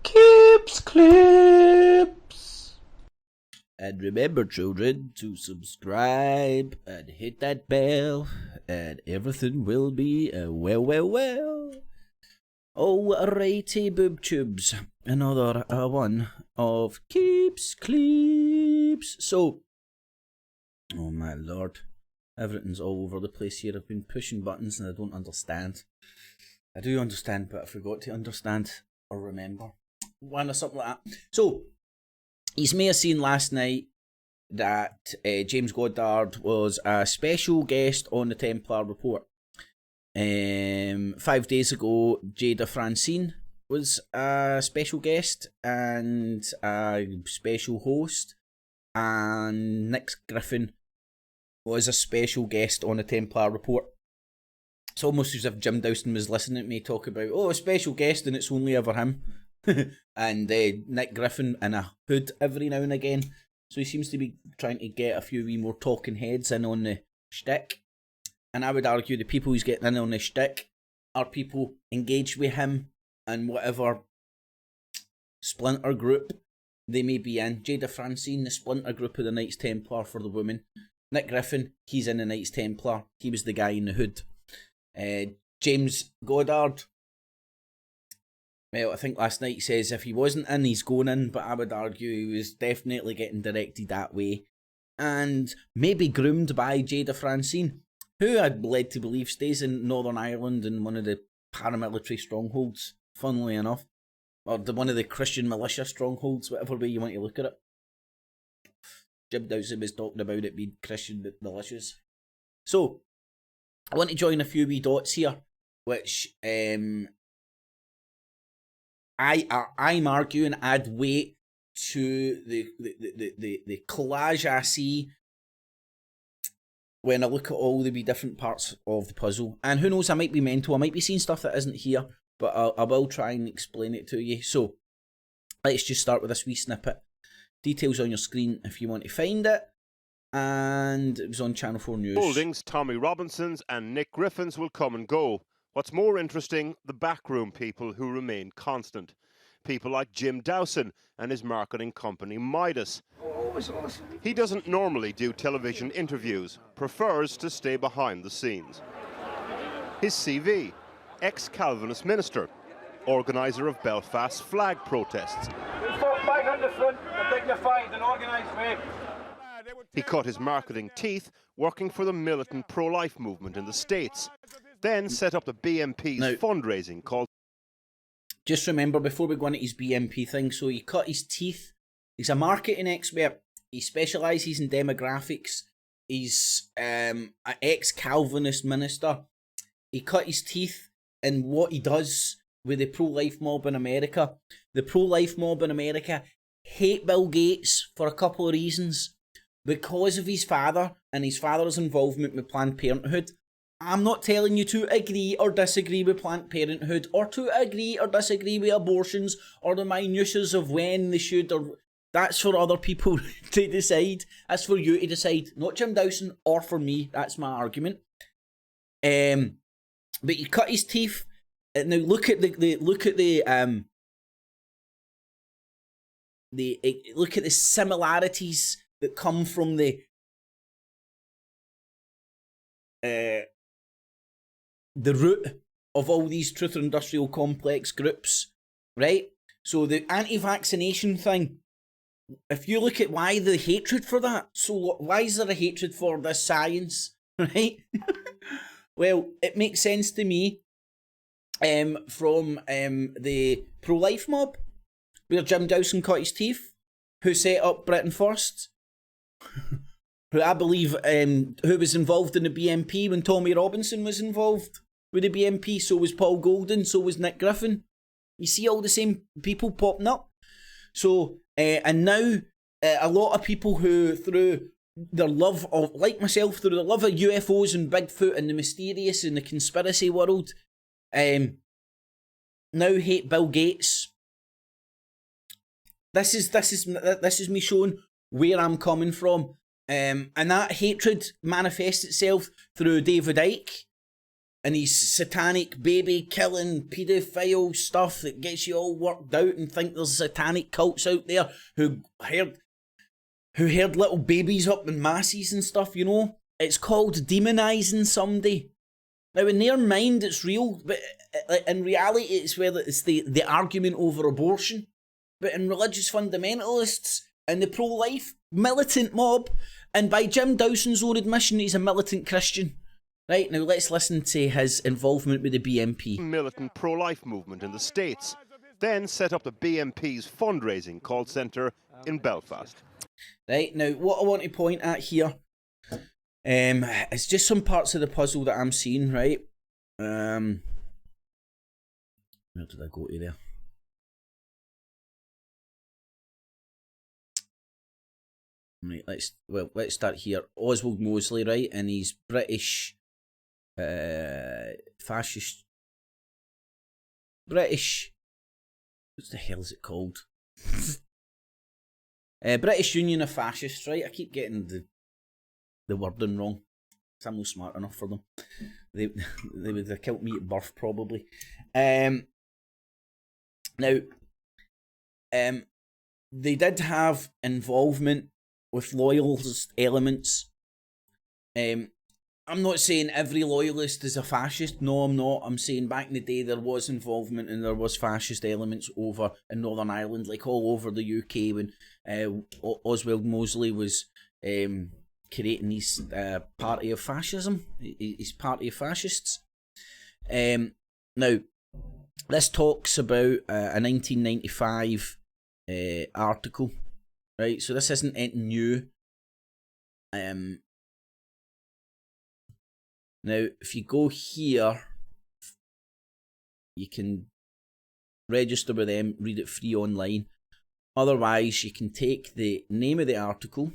Clips, clips. And remember, children, to subscribe and hit that bell, and everything will be well. Alrighty, boob tubes. Another one of Keeps Clips. So, oh my lord, everything's all over the place here. I've been pushing buttons and I don't understand. I do understand, but I forgot to understand or remember. One or something like that. So, you may have seen last night that James Goddard was a special guest on the Templar report. 5 days ago, Jada Francine was a special guest and a special host, and Nick Griffin was a special guest on the Templar report. It's almost as if Jim Dowson was listening to me talk about, a special guest, and it's only ever him. And Nick Griffin in a hood every now and again. So he seems to be trying to get a few wee more talking heads in on the shtick. And I would argue the people who's getting in on the shtick are people engaged with him and whatever splinter group they may be in. Jada Francine, the splinter group of the Knights Templar for the women. Nick Griffin, he's in the Knights Templar. He was the guy in the hood. James Goddard, well, I think last night he says if he wasn't in, he's going in, but I would argue he was definitely getting directed that way. And maybe groomed by Jada Francine, who I'd led to believe stays in Northern Ireland in one of the paramilitary strongholds, funnily enough. Or one of the Christian militia strongholds, whatever way you want to look at it. Jim Dowson was talking about it being Christian militias. So, I want to join a few wee dots here, which I'm arguing add weight to the collage I see when I look at all the wee different parts of the puzzle. And who knows, I might be mental, I might be seeing stuff that isn't here, but I will try and explain it to you. So, let's just start with this wee snippet. Details on your screen if you want to find it. And it was on Channel 4 News. Holdings, Tommy Robinsons and Nick Griffins will come and go. What's more interesting, the backroom people who remain constant. People like Jim Dowson and his marketing company Midas. He doesn't normally do television interviews, prefers to stay behind the scenes. His CV, ex-Calvinist minister, organiser of Belfast's flag protests. We fought back on the front, a dignified and organised way. He cut his marketing teeth working for the militant pro-life movement in the States, then set up the BMP's fundraising called... Just remember, before we go into his BMP thing, so he cut his teeth. He's a marketing expert. He specialises in demographics. He's an ex-Calvinist minister. He cut his teeth in what he does with the pro-life mob in America. The pro-life mob in America hate Bill Gates for a couple of reasons. Because of his father and his father's involvement with Planned Parenthood. I'm not telling you to agree or disagree with Planned Parenthood or to agree or disagree with abortions or the minutiae of when they should, or that's for other people to decide. That's for you to decide, not Jim Dowson or for me. That's my argument. But he cut his teeth. Now look at the similarities that come from the root of all these truth industrial complex groups, right? So the anti-vaccination thing, if you look at why the hatred for that, so why is there a hatred for this science, right? Well, it makes sense to me from the pro-life mob, where Jim Dowson cut his teeth, who set up Britain First, who I believe who was involved in the BMP when Tommy Robinson was involved with the BMP, so was Paul Golden, so was Nick Griffin. You see all the same people popping up. So, and now a lot of people who, through their love of, like myself, through the love of UFOs and Bigfoot and the mysterious and the conspiracy world, now hate Bill Gates. This is me showing where I'm coming from. And that hatred manifests itself through David Icke, and his satanic baby killing paedophile stuff that gets you all worked out and think there's satanic cults out there who herd little babies up in masses and stuff, you know. It's called demonising somebody. Now, in their mind, it's real, but in reality, it's whether it's the argument over abortion. But in religious fundamentalists and the pro-life militant mob, and by Jim Dowson's own admission, he's a militant Christian. Right, now let's listen to his involvement with the BNP. Militant pro-life movement in the States, then set up the BNP's fundraising call centre in Belfast. Right, now what I want to point at here, it's just some parts of the puzzle that I'm seeing, right? Where did I go to there? Right, let's start here. Oswald Mosley, right, and he's British fascist. British. What the hell is it called? British Union of Fascists, right? I keep getting the wording wrong. I'm not smart enough for them. They would have killed me at birth, probably. Now, they did have involvement with loyalist elements. I'm not saying every loyalist is a fascist. No, I'm not. I'm saying back in the day there was involvement and there was fascist elements over in Northern Ireland, like all over the UK when Oswald Mosley was creating his party of fascism, his party of fascists. Now, this talks about a 1995 article, right? So this isn't anything new. Now, if you go here, you can register with them, read it free online. Otherwise, you can take the name of the article,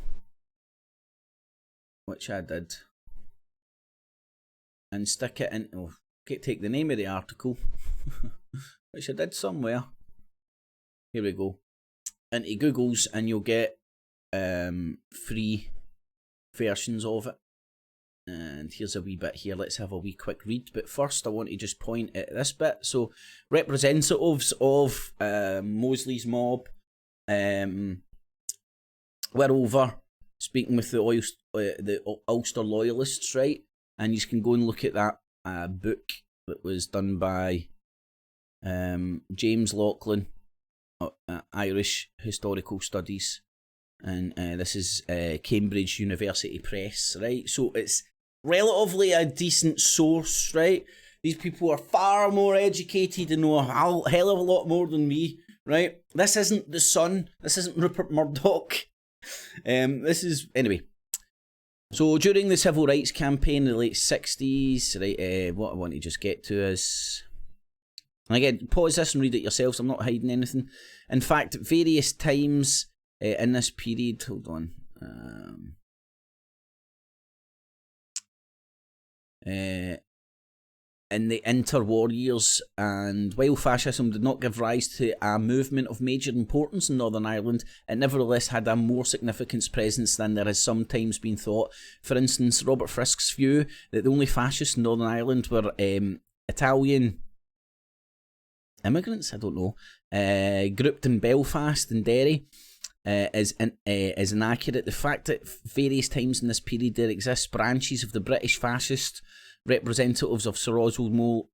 which I did, and stick it in. Oh, take the name of the article, which I did somewhere. Here we go. Into Google's, and you'll get free versions of it. And here's a wee bit here. Let's have a wee quick read. But first, I want to just point at this bit. So, representatives of Mosley's mob were over speaking with the Ulster Loyalists, right? And you can go and look at that book that was done by James Laughlin, Irish Historical Studies. And this is Cambridge University Press, right? So it's relatively a decent source, right? These people are far more educated and know a hell of a lot more than me, right? This isn't The Sun. This isn't Rupert Murdoch. This is... Anyway. So during the Civil Rights Campaign in the late 60s, right, what I want to just get to is... And again, pause this and read it yourselves. I'm not hiding anything. In fact, at various times... in this period, hold on. In the interwar years, and while fascism did not give rise to a movement of major importance in Northern Ireland, it nevertheless had a more significant presence than there has sometimes been thought. For instance, Robert Frisk's view that the only fascists in Northern Ireland were Italian immigrants, I don't know, grouped in Belfast and Derry, is inaccurate. The fact that various times in this period there exist branches of the British fascist representatives of Sir Oswald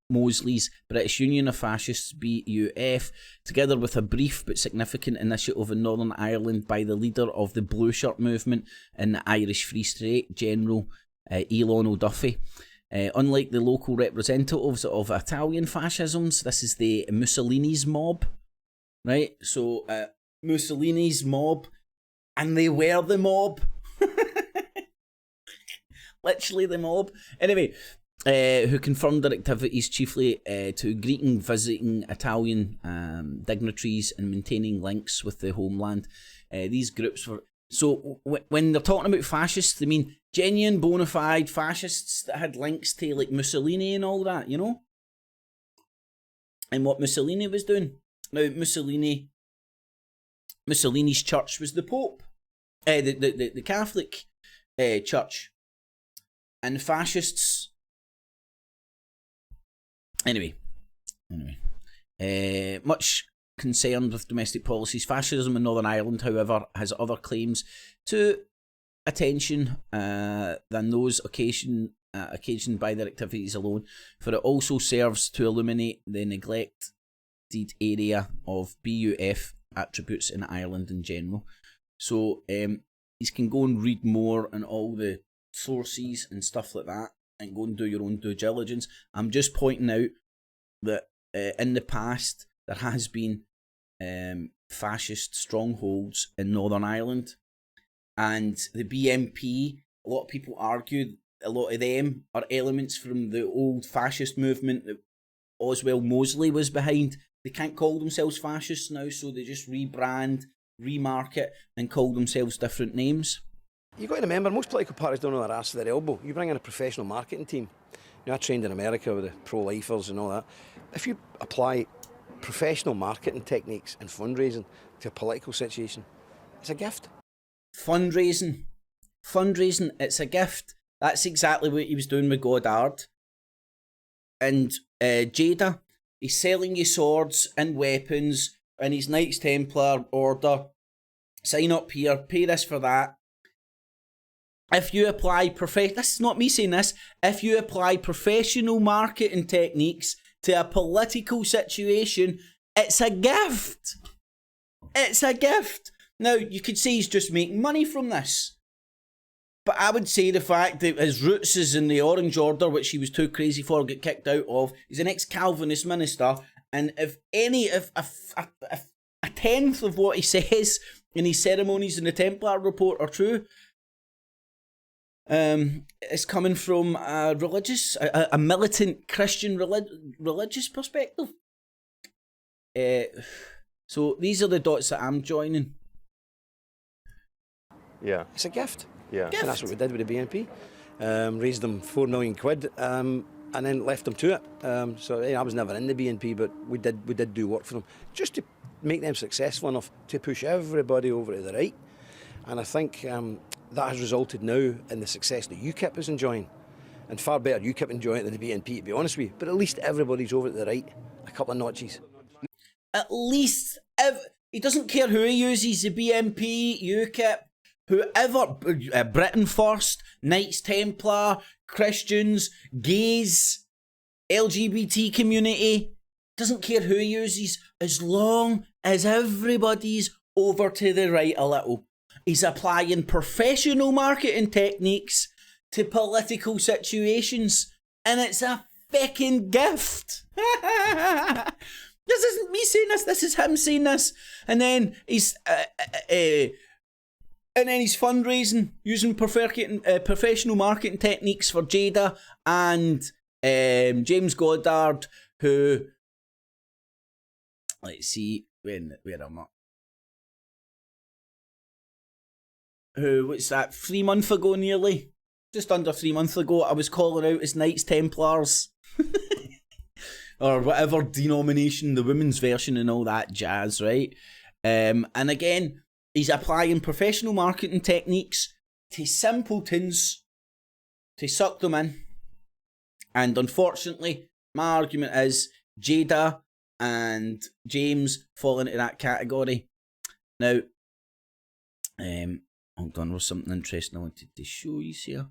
Mosley's British Union of Fascists, BUF, together with a brief but significant initiative in Northern Ireland by the leader of the Blue Shirt movement in the Irish Free State, General Elon O'Duffy. Unlike the local representatives of Italian fascisms, this is the Mussolini's mob, right? So, Mussolini's mob, and they were the mob. Literally the mob. Anyway, who confirmed their activities chiefly to greeting, visiting Italian dignitaries and maintaining links with the homeland. These groups were... So, when they're talking about fascists, they mean genuine, bona fide fascists that had links to, like, Mussolini and all that, you know? And what Mussolini was doing. Now, Mussolini's church was the Pope. The Catholic church. And fascists Anyway. Much concerned with domestic policies, fascism in Northern Ireland, however, has other claims to attention than those occasioned by their activities alone, for it also serves to illuminate the neglected area of BUF attributes in Ireland in general. So you can go and read more on all the sources and stuff like that, and go and do your own due diligence. I'm just pointing out that in the past there has been fascist strongholds in Northern Ireland, and the BNP, a lot of people argue a lot of them are elements from the old fascist movement that Oswald Mosley was behind. They can't call themselves fascists now, so they just rebrand, remarket, and call themselves different names. You've got to remember, most political parties don't know their arse to their elbow. You bring in a professional marketing team. You know, I trained in America with the pro-lifers and all that. If you apply professional marketing techniques and fundraising to a political situation, it's a gift. Fundraising, it's a gift. That's exactly what he was doing with Goddard. And Jada, he's selling you swords and weapons and his Knights Templar order. Sign up here, pay this for that. If you apply this is not me saying this, if you apply professional marketing techniques to a political situation, it's a gift. It's a gift. Now, you could say he's just making money from this. But I would say the fact that his roots is in the Orange Order, which he was too crazy for, get kicked out of. He's an ex-Calvinist minister, and if a tenth of what he says in his ceremonies in the Templar report are true, it's coming from a religious, a militant Christian religious perspective. So these are the dots that I'm joining. Yeah. It's a gift. Yeah. And that's what we did with the BNP. Raised them £4 million, and then left them to it. So I was never in the BNP, but we did do work for them, just to make them successful enough to push everybody over to the right. And I think that has resulted now in the success that UKIP is enjoying. And far better UKIP enjoying it than the BNP, to be honest with you. But at least everybody's over to the right a couple of notches. At least, he doesn't care who he uses, the BNP, UKIP, whoever, Britain First, Knights Templar, Christians, gays, LGBT community, doesn't care who he uses, as long as everybody's over to the right a little. He's applying professional marketing techniques to political situations, and it's a fucking gift. This isn't me saying this is him saying this. And then he's fundraising using professional marketing techniques for Jada and James Goddard, who, let's see, where am I? Who, what's that, 3 months ago nearly? Just under 3 months ago, I was calling out his Knights Templars. Or whatever denomination, the women's version and all that jazz, right? And again, he's applying professional marketing techniques to simpletons to suck them in. And unfortunately, my argument is Jada and James fall into that category. Now, hold on, there was something interesting I wanted to show you here.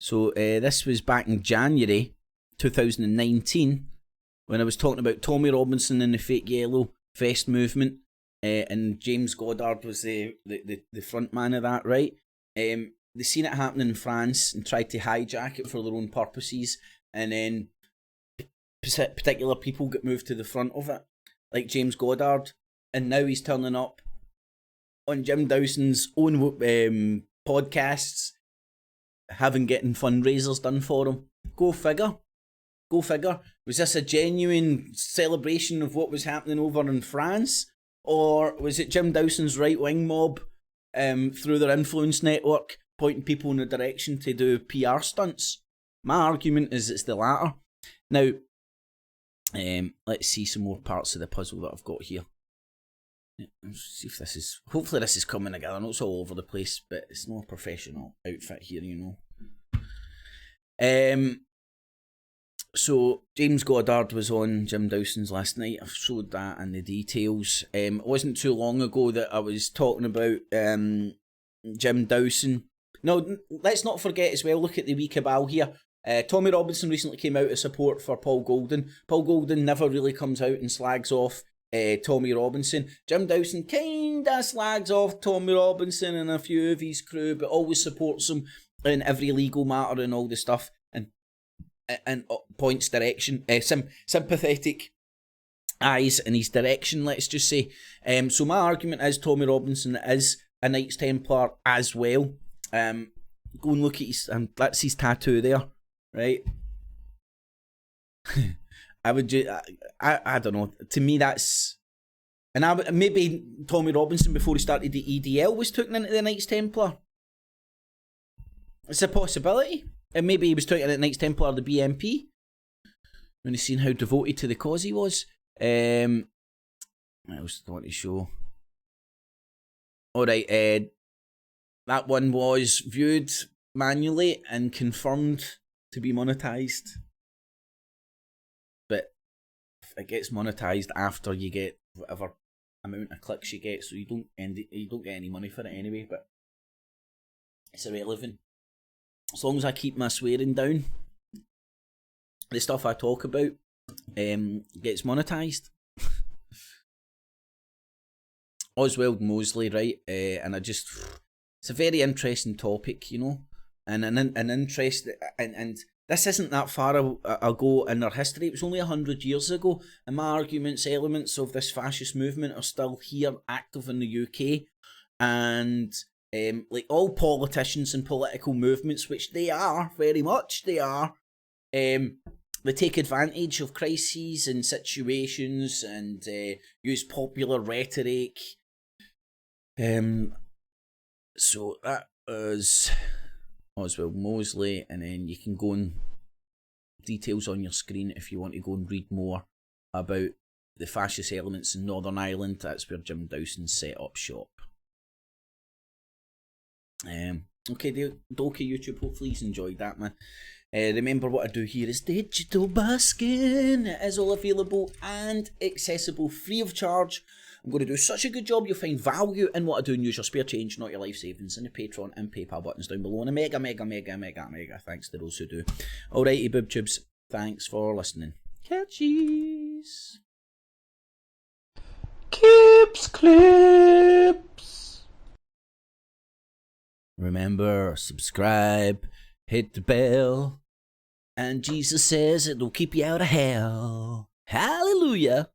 So this was back in January 2019 when I was talking about Tommy Robinson and the fake yellow vest movement, and James Goddard was the front man of that, right? They seen it happening in France and tried to hijack it for their own purposes, and then particular people get moved to the front of it, like James Goddard, and now he's turning up on Jim Dowson's own podcasts, getting fundraisers done for him. Go figure. Go figure. Was this a genuine celebration of what was happening over in France? Or was it Jim Dowson's right-wing mob through their influence network pointing people in a direction to do PR stunts? My argument is it's the latter. Now, let's see some more parts of the puzzle that I've got here. Let's see if this is... Hopefully this is coming together. I know it's all over the place, but it's not a professional outfit here, you know. So, James Goddard was on Jim Dowson's last night. I've showed that and the details. It wasn't too long ago that I was talking about Jim Dowson. No, let's not forget as well, look at the wee cabal here. Tommy Robinson recently came out as support for Paul Golden. Paul Golden never really comes out and slags off Tommy Robinson. Jim Dowson kinda slags off Tommy Robinson and a few of his crew, but always supports him in every legal matter and all the stuff, and points direction, sympathetic eyes in his direction, let's just say. So my argument is Tommy Robinson is a Knights Templar as well. Go and look at his, that's his tattoo there, right? I would I don't know. To me, that's, and maybe Tommy Robinson before he started the EDL was taken into the Knights Templar. It's a possibility. And maybe he was taken at Knights Templar, the BMP. When he's seen how devoted to the cause he was. What else do I want to show? Alright, that one was viewed manually and confirmed to be monetised. But it gets monetised after you get whatever amount of clicks you get, so you don't get any money for it anyway, but it's irrelevant. As long as I keep my swearing down, the stuff I talk about gets monetised. Oswald Mosley, right? And it's a very interesting topic, you know, and an interest, and this isn't that far ago in their history. It was only 100 years ago, and my arguments, elements of this fascist movement are still here, active in the UK, and like all politicians and political movements, which they are, very much, they are, they take advantage of crises and situations and use popular rhetoric. So that was Oswald Mosley, and then you can go and details on your screen if you want to go and read more about the fascist elements in Northern Ireland. That's where Jim Dowson set up shop. Okay, Doki YouTube, hopefully you enjoyed that, man. Remember what I do here is digital busking. It is all available and accessible free of charge. I'm going to do such a good job you'll find value in what I do and use your spare change, not your life savings, in the Patreon and PayPal buttons down below. And a mega thanks to those who do. Alrighty, boob tubes, thanks for listening. Catchies. Kips clips. Remember, subscribe, hit the bell, and Jesus says it'll keep you out of hell. Hallelujah.